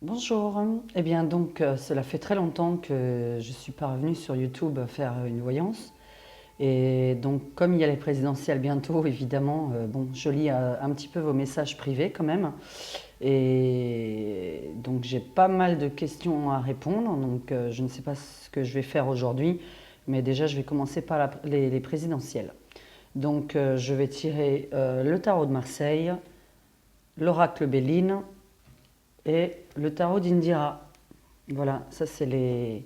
Bonjour. Eh bien donc cela fait très longtemps que je suis pas revenue sur YouTube faire une voyance. Et donc comme il y a les présidentielles bientôt, évidemment, bon, je lis un petit peu vos messages privés quand même. Et donc j'ai pas mal de questions à répondre. Donc je ne sais pas ce que je vais faire aujourd'hui, mais déjà je vais commencer par les présidentielles. Donc je vais tirer le tarot de Marseille, l'oracle Béline et le tarot d'Indira. Voilà, ça c'est les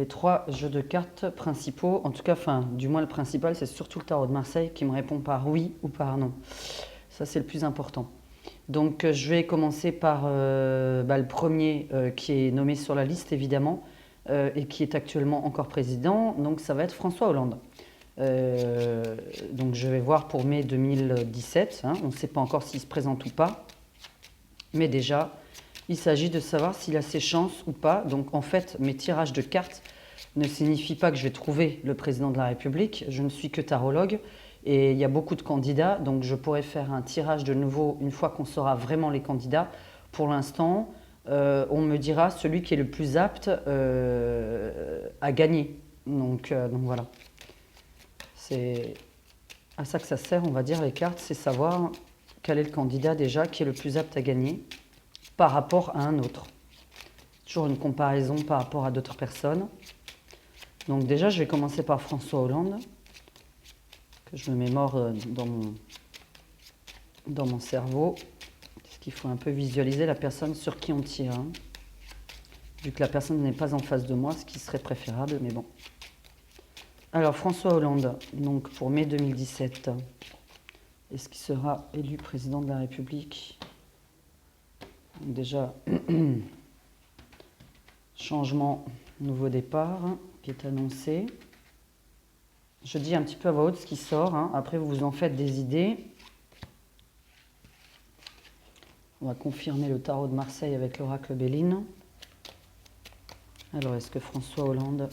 trois jeux de cartes principaux. En tout cas, enfin, du moins le principal, c'est surtout le tarot de Marseille qui me répond par oui ou par non. Ça c'est le plus important. Donc je vais commencer par le premier qui est nommé sur la liste évidemment et qui est actuellement encore président. Donc ça va être François Hollande. Euh, donc je vais voir pour mai 2017. Hein. On ne sait pas encore s'il se présente ou pas. Mais déjà, il s'agit de savoir s'il a ses chances ou pas. Donc en fait, mes tirages de cartes ne signifient pas que je vais trouver le président de la République. Je ne suis que tarologue et il y a beaucoup de candidats. Donc je pourrais faire un tirage de nouveau une fois qu'on saura vraiment les candidats. Pour l'instant, on me dira celui qui est le plus apte à gagner. Donc voilà, c'est à ça que ça sert, on va dire, les cartes, c'est savoir quel est le candidat déjà qui est le plus apte à gagner par rapport à un autre. Toujours une comparaison par rapport à d'autres personnes. Donc déjà, je vais commencer par François Hollande, que je me mémore dans mon cerveau, parce qu'il faut un peu visualiser la personne sur qui on tire. Hein. Vu que la personne n'est pas en face de moi, ce qui serait préférable, mais bon. Alors François Hollande, donc pour mai 2017, est-ce qu'il sera élu président de la République? Donc déjà, changement, nouveau départ qui est annoncé. Je dis un petit peu à voix haute ce qui sort. Hein. Après, vous vous en faites des idées. On va confirmer le tarot de Marseille avec l'oracle Béline. Alors, est-ce que François Hollande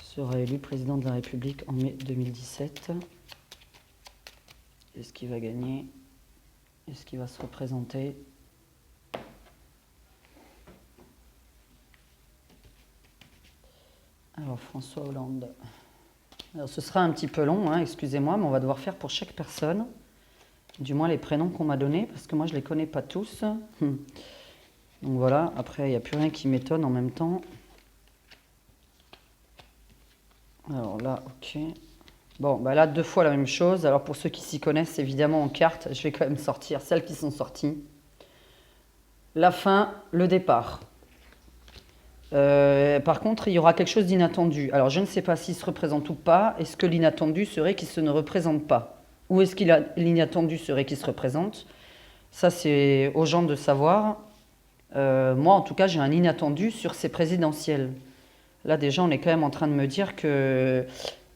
sera élu président de la République en mai 2017? Est-ce qu'il va gagner? Est-ce qu'il va se représenter? Alors, François Hollande. Alors, ce sera un petit peu long, hein, excusez-moi, mais on va devoir faire pour chaque personne. Du moins les prénoms qu'on m'a donnés, parce que moi je ne les connais pas tous. Donc voilà, après il n'y a plus rien qui m'étonne en même temps. Alors là, ok. Bon, bah là, deux fois la même chose. Alors pour ceux qui s'y connaissent, évidemment en cartes, je vais quand même sortir celles qui sont sorties. La fin, le départ. Par contre, il y aura quelque chose d'inattendu. Alors je ne sais pas s'il se représente ou pas. Est-ce que l'inattendu serait qu'il se ne représente pas? Ou est-ce que l'inattendu serait qu'il se représente? Ça, c'est aux gens de savoir. Moi, en tout cas, j'ai un inattendu sur ces présidentielles. Là, déjà, on est quand même en train de me dire que...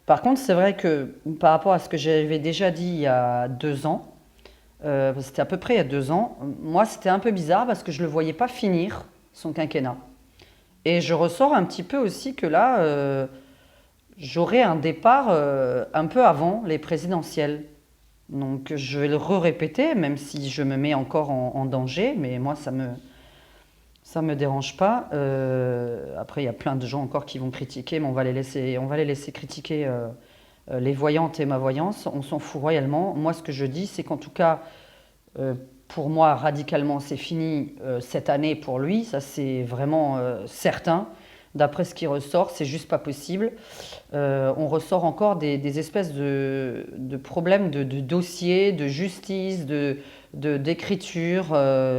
Par contre, c'est vrai que par rapport à ce que j'avais déjà dit il y a 2 ans, c'était à peu près il y a 2 ans, moi, c'était un peu bizarre parce que je ne le voyais pas finir son quinquennat. Et je ressors un petit peu aussi que là, j'aurai un départ un peu avant les présidentielles. Donc je vais le répéter, même si je me mets encore en danger, mais moi ça me dérange pas. Après il y a plein de gens encore qui vont critiquer, mais on va les laisser critiquer les voyantes et ma voyance. On s'en fout royalement. Moi ce que je dis, c'est qu'en tout cas pour moi radicalement c'est fini cette année pour lui, ça c'est vraiment certain. D'après ce qui ressort, c'est juste pas possible. On ressort encore des espèces de problèmes de dossiers, de justice, d'écriture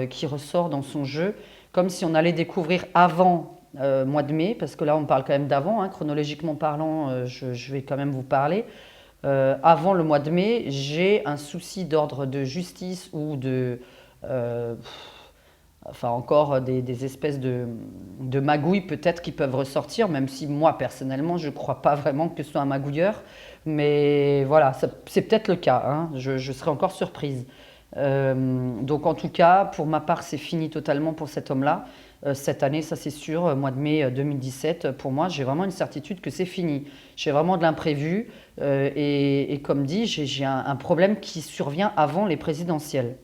qui ressort dans son jeu, comme si on allait découvrir avant mois de mai, parce que là on parle quand même d'avant, hein, chronologiquement parlant, je vais quand même vous parler. Avant le mois de mai, j'ai un souci d'ordre de justice ou euh, enfin encore des espèces de magouilles peut-être qui peuvent ressortir, même si moi personnellement je ne crois pas vraiment que ce soit un magouilleur. Mais voilà, c'est peut-être le cas, hein, je serais encore surprise. Donc en tout cas, pour ma part, c'est fini totalement pour cet homme-là. Cette année, ça c'est sûr, mois de mai 2017, pour moi, j'ai vraiment une certitude que c'est fini. J'ai vraiment de l'imprévu et comme dit, j'ai un problème qui survient avant les présidentielles.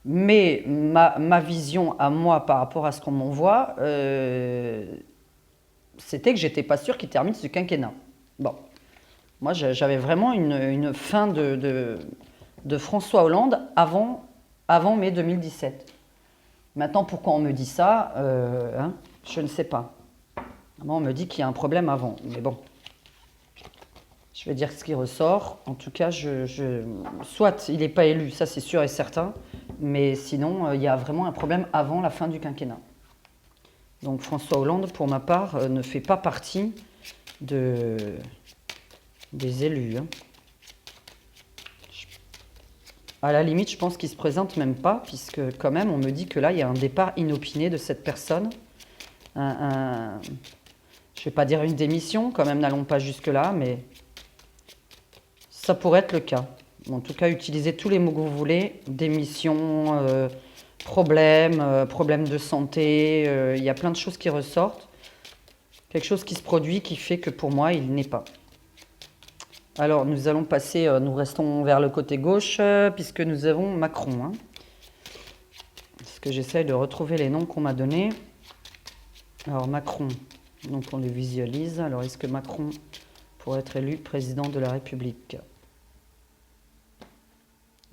Mais ma vision à moi par rapport à ce qu'on m'envoie, c'était que j'étais pas sûre qu'il termine ce quinquennat. Bon, moi j'avais vraiment une fin de François Hollande avant mai 2017. Maintenant, pourquoi on me dit ça, hein, je ne sais pas. Moi, on me dit qu'il y a un problème avant, mais bon. Je vais dire ce qui ressort. En tout cas, soit il n'est pas élu, ça c'est sûr et certain, mais sinon, il y a vraiment un problème avant la fin du quinquennat. Donc François Hollande, pour ma part, ne fait pas partie des élus. Hein. À la limite, je pense qu'il ne se présente même pas, puisque quand même, on me dit que là, il y a un départ inopiné de cette personne. Je ne vais pas dire une démission, quand même, n'allons pas jusque-là, mais ça pourrait être le cas. En tout cas, utilisez tous les mots que vous voulez. Démission, problème de santé. Il y a plein de choses qui ressortent. Quelque chose qui se produit qui fait que pour moi, il n'est pas. Alors, nous allons passer, nous restons vers le côté gauche, puisque nous avons Macron. Hein. Parce que j'essaye de retrouver les noms qu'on m'a donnés. Alors, Macron, donc on le visualise. Alors, est-ce que Macron pourrait être élu président de la République ?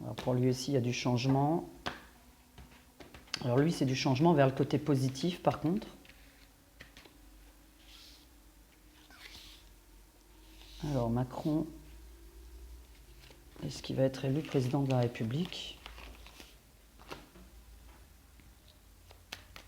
Alors, pour lui aussi, il y a du changement. Alors, lui, c'est du changement vers le côté positif, par contre. Alors, Macron, est-ce qu'il va être élu président de la République ?